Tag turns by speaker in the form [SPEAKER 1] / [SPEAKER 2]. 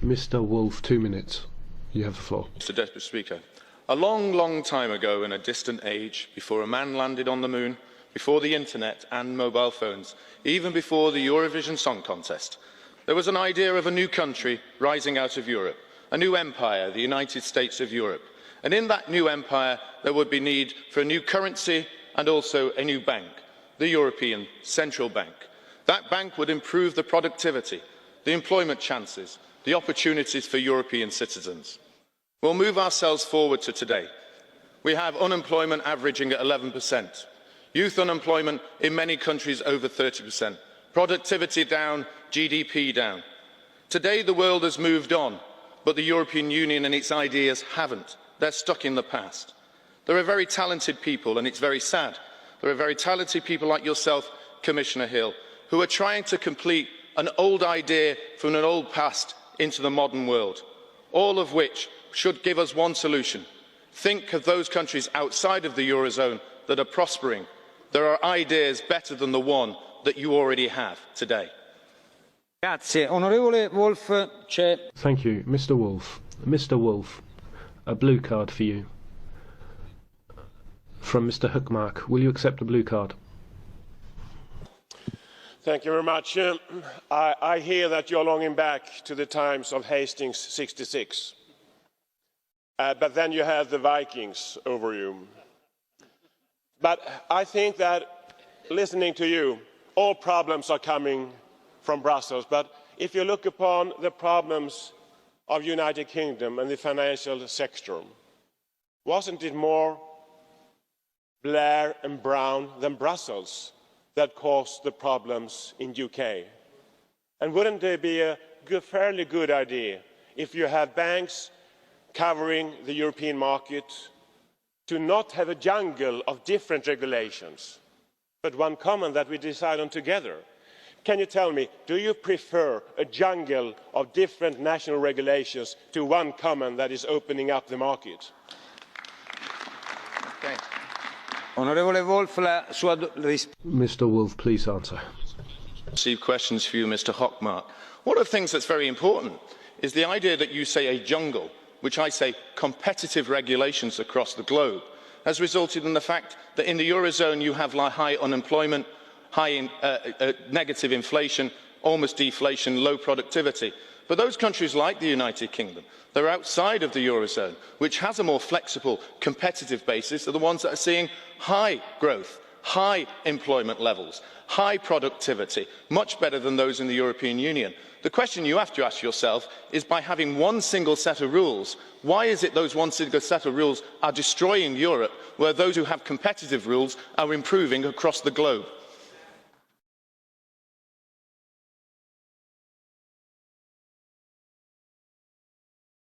[SPEAKER 1] Mr. Woolfe, 2 minutes. You have the floor.
[SPEAKER 2] Mr. Deputy Speaker, a long, long time ago in a distant age, before a man landed on the moon, before the internet and mobile phones, even before the Eurovision Song Contest, there was an idea of a new country rising out of Europe, a new empire, the United States of Europe. And in that new empire, there would be need for a new currency and also a new bank, the European Central Bank. That bank would improve the productivity, the employment chances, the opportunities for European citizens. We'll move ourselves forward to today. We have unemployment averaging at 11%, youth unemployment in many countries over 30%, productivity down, GDP down. Today the world has moved on, but the European Union and its ideas haven't. They're stuck in the past. There are very talented people, and it's very sad. There are very talented people like yourself, Commissioner Hill, who are trying to complete an old idea from an old past into the modern world, all of which should give us one solution. Think of those countries outside of the Eurozone that are prospering. There are ideas better than the one that you already have today.
[SPEAKER 3] Grazie. Onorevole Woolfe, c'è...
[SPEAKER 1] Thank you. Mr. Woolfe. Mr. Woolfe, a blue card for you. From Mr. HÖKMARK. Will you accept a blue card?
[SPEAKER 4] Thank you very much. I hear that you're longing back to the times of Hastings 66. But then you had the Vikings over you. But I think that, listening to you, all problems are coming from Brussels. But if you look upon the problems of the United Kingdom and the financial sector, wasn't it more Blair and Brown than Brussels that caused the problems in the UK? And wouldn't it be a fairly good idea if you have banks covering the European market to not have a jungle of different regulations, but one common that we decide on together? Can you tell me, do you prefer a jungle of different national regulations to one common that is opening up the market?
[SPEAKER 2] Okay.
[SPEAKER 3] Onorevole Woolfe, la sua
[SPEAKER 1] Mr. Woolfe, please answer.
[SPEAKER 2] Receive questions for you, Mr. Hökmark. One of the things that's very important is the idea that you say a jungle, which I say competitive regulations across the globe, has resulted in the fact that in the Eurozone you have high unemployment, high negative inflation, almost deflation, low productivity. But those countries like the United Kingdom, they're outside of the Eurozone, which has a more flexible, competitive basis, are the ones that are seeing high growth, high employment levels, high productivity, much better than those in the European Union. The question you have to ask yourself is, by having one single set of rules, why is it those one single set of rules are destroying Europe, where those who have competitive rules are improving across the globe?